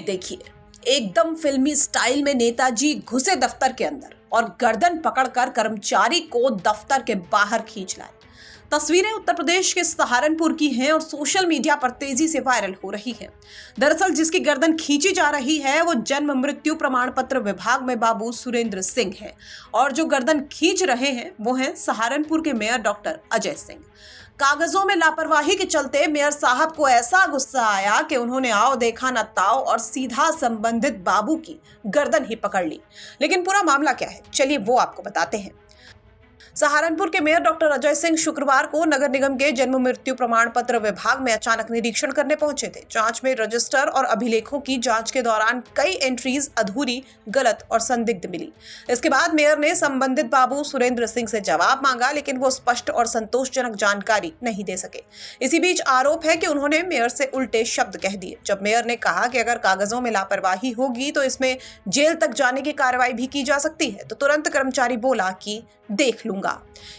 देखिए, एकदम फिल्मी स्टाइल में नेताजी घुसे दफ्तर के अंदर और गर्दन पकड़कर कर्मचारी को दफ्तर के बाहर खींच लाए। तस्वीरें उत्तर प्रदेश के सहारनपुर की हैं और सोशल मीडिया पर तेजी से वायरल हो रही हैं। दरअसल जिसकी गर्दन खींची जा रही है वो जन्म मृत्यु प्रमाण पत्र विभाग में बाबू सुरेंद्र सिंह है और जो गर्दन खींच रहे हैं वो हैं सहारनपुर के मेयर डॉक्टर अजय सिंह। कागजों में लापरवाही के चलते मेयर साहब को ऐसा गुस्सा आया कि उन्होंने आओ देखा न ताओ और सीधा संबंधित बाबू की गर्दन ही पकड़ ली। लेकिन पूरा मामला क्या है, चलिए वो आपको बताते हैं। सहारनपुर के मेयर डॉक्टर अजय सिंह शुक्रवार को नगर निगम के जन्म मृत्यु प्रमाण पत्र विभाग में अचानक निरीक्षण करने पहुंचे थे। जांच में रजिस्टर और अभिलेखों की जांच के दौरान कई एंट्रीज अधूरी, गलत और संदिग्ध मिली। इसके बाद मेयर ने संबंधित बाबू सुरेंद्र सिंह से जवाब मांगा, लेकिन वो स्पष्ट और संतोषजनक जानकारी नहीं दे सके। इसी बीच आरोप है कि उन्होंने मेयर से उल्टे शब्द कह दिए। जब मेयर ने कहा कि अगर कागजों में लापरवाही होगी तो इसमें जेल तक जाने की कार्रवाई भी की जा सकती है, तो तुरंत कर्मचारी बोला कि देख लूंगा।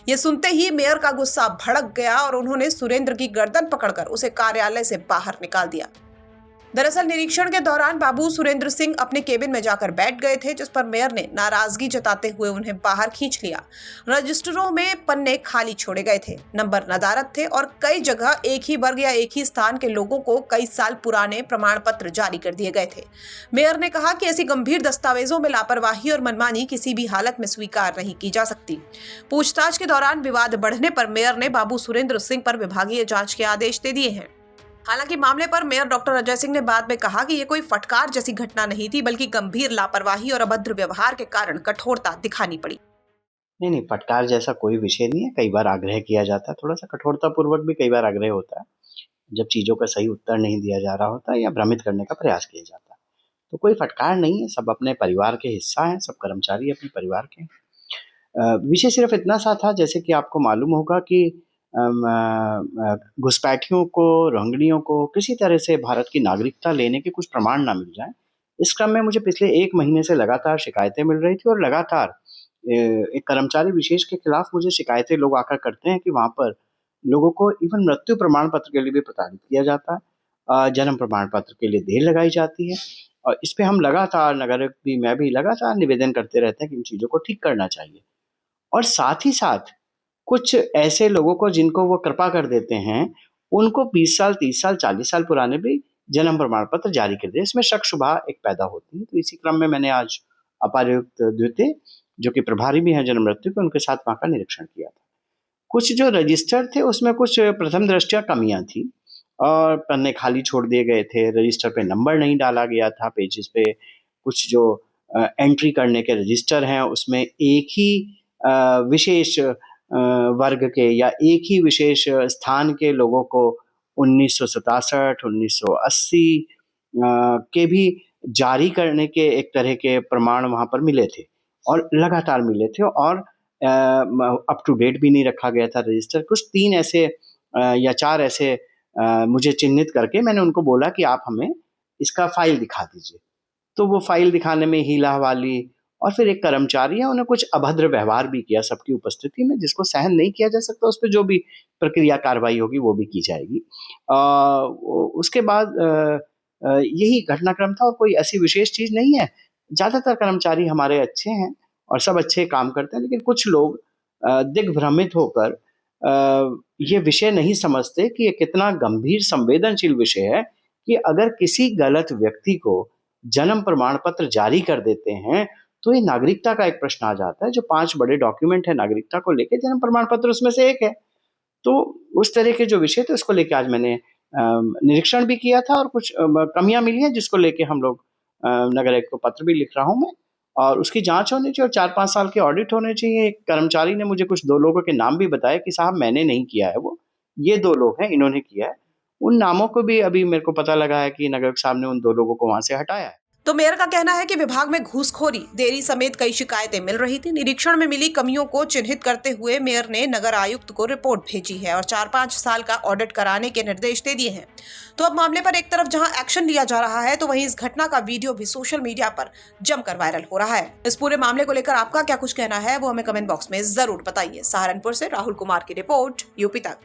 ये सुनते ही मेयर का गुस्सा भड़क गया और उन्होंने सुरेंद्र की गर्दन पकड़कर उसे कार्यालय से बाहर निकाल दिया। दरअसल निरीक्षण के दौरान बाबू सुरेंद्र सिंह अपने केबिन में जाकर बैठ गए थे, जिस पर मेयर ने नाराजगी जताते हुए उन्हें बाहर खींच लिया। रजिस्टरों में पन्ने खाली छोड़े गए थे, नंबर नदारद थे और कई जगह एक ही वर्ग या एक ही स्थान के लोगों को कई साल पुराने प्रमाण पत्र जारी कर दिए गए थे। मेयर ने कहा कि ऐसी गंभीर दस्तावेजों में लापरवाही और मनमानी किसी भी हालत में स्वीकार नहीं की जा सकती। पूछताछ के दौरान विवाद बढ़ने पर मेयर ने बाबू सुरेंद्र सिंह पर विभागीय जांच के आदेश दे दिए हैं। हालांकि मामले पर मेयर डॉक्टर अजय सिंह ने बाद में कहा कि ये कोई फटकार जैसी घटना नहीं थी, बल्कि गंभीर लापरवाही और अभद्र व्यवहार के कारण कठोरता दिखानी पड़ी। नहीं, फटकार जैसा कोई विषय नहीं है। कई बार आग्रह किया जाता है, थोड़ा सा कठोरता पूर्वक भी कई बार आग्रह होता है, जब चीज़ों का सही उत्तर नहीं दिया जा रहा होता या भ्रमित करने का प्रयास किया जाता है। तो कोई फटकार नहीं है, सब अपने परिवार के हिस्सा हैं, सब कर्मचारी अपने परिवार के हैं। विषय सिर्फ इतना सा था, जैसे कि आपको मालूम होगा कि घुसपैठियों को, रोहिंग्याओं को किसी तरह से भारत की नागरिकता लेने के कुछ प्रमाण ना मिल जाएं। इस क्रम में मुझे पिछले 1 महीने से लगातार शिकायतें मिल रही थी और लगातार एक कर्मचारी विशेष के खिलाफ मुझे शिकायतें लोग आकर करते हैं कि वहाँ पर लोगों को इवन मृत्यु प्रमाण पत्र के लिए भी प्रताड़ित किया जाता है, जन्म प्रमाण पत्र के लिए देर लगाई जाती है। और इस पे हम लगातार, नगर भी, मैं भी लगातार निवेदन करते रहते हैं कि इन चीज़ों को ठीक करना चाहिए। और साथ ही साथ कुछ ऐसे लोगों को जिनको वो कृपा कर देते हैं, उनको 20 साल, 30 साल, 40 साल पुराने भी जन्म प्रमाण पत्र जारी कर दिए। इसमें शक शुबा एक पैदा होती है। तो इसी क्रम में मैंने आज अपायुक्त द्वितीय, जो कि प्रभारी भी हैं जन्म मृत्यु के, उनके साथ वहाँ का निरीक्षण किया था। कुछ जो रजिस्टर थे उसमें कुछ प्रथम दृष्टया कमियां थी और पन्ने खाली छोड़ दिए गए थे, रजिस्टर पे नंबर नहीं डाला गया था, पेजेस पे कुछ जो एंट्री करने के रजिस्टर हैं उसमें एक ही विशेष वर्ग के या एक ही विशेष स्थान के लोगों को 1967, 1980 के भी जारी करने के एक तरह के प्रमाण वहाँ पर मिले थे और लगातार मिले थे और अप टू डेट भी नहीं रखा गया था रजिस्टर। कुछ 3 ऐसे या 4 ऐसे मुझे चिन्हित करके मैंने उनको बोला कि आप हमें इसका फाइल दिखा दीजिए। तो वो फाइल दिखाने में हीला हवाली और फिर एक कर्मचारी है, उन्हें कुछ अभद्र व्यवहार भी किया सबकी उपस्थिति में, जिसको सहन नहीं किया जा सकता। उस पर जो भी प्रक्रिया कार्रवाई होगी वो भी की जाएगी। उसके बाद यही घटनाक्रम था और कोई ऐसी विशेष चीज़ नहीं है। ज़्यादातर कर्मचारी हमारे अच्छे हैं और सब अच्छे काम करते हैं, लेकिन कुछ लोग दिग्भ्रमित होकर ये विषय नहीं समझते कि ये कितना गंभीर संवेदनशील विषय है कि अगर किसी गलत व्यक्ति को जन्म प्रमाण पत्र जारी कर देते हैं तो ये नागरिकता का एक प्रश्न आ जाता है। जो 5 बड़े डॉक्यूमेंट है नागरिकता को लेके, जन्म प्रमाण पत्र उसमें से एक है। तो उस तरह के जो विषय थे उसको लेके आज मैंने निरीक्षण भी किया था और कुछ कमियां मिली हैं जिसको लेके हम लोग नगर आयुक्त को पत्र भी लिख रहा हूं मैं, और उसकी जांच होनी चाहिए और 4-5 साल के ऑडिट होने चाहिए। एक कर्मचारी ने मुझे कुछ 2 लोगों के नाम भी बताए कि साहब मैंने नहीं किया है, वो ये 2 लोग हैं, इन्होंने किया है। उन नामों को भी अभी मेरे को पता लगा है कि नगर साहब ने उन 2 लोगों को वहां से हटाया है। तो मेयर का कहना है कि विभाग में घूसखोरी, देरी समेत कई शिकायतें मिल रही थी। निरीक्षण में मिली कमियों को चिन्हित करते हुए मेयर ने नगर आयुक्त को रिपोर्ट भेजी है और 4-5 साल का ऑडिट कराने के निर्देश दे दिए हैं। तो अब मामले पर एक तरफ जहां एक्शन लिया जा रहा है, तो वहीं इस घटना का वीडियो भी सोशल मीडिया पर जमकर वायरल हो रहा है। इस पूरे मामले को लेकर आपका क्या कुछ कहना है वो हमें कमेंट बॉक्स में जरूर बताइए। सहारनपुर से राहुल कुमार की रिपोर्ट, यूपी तक।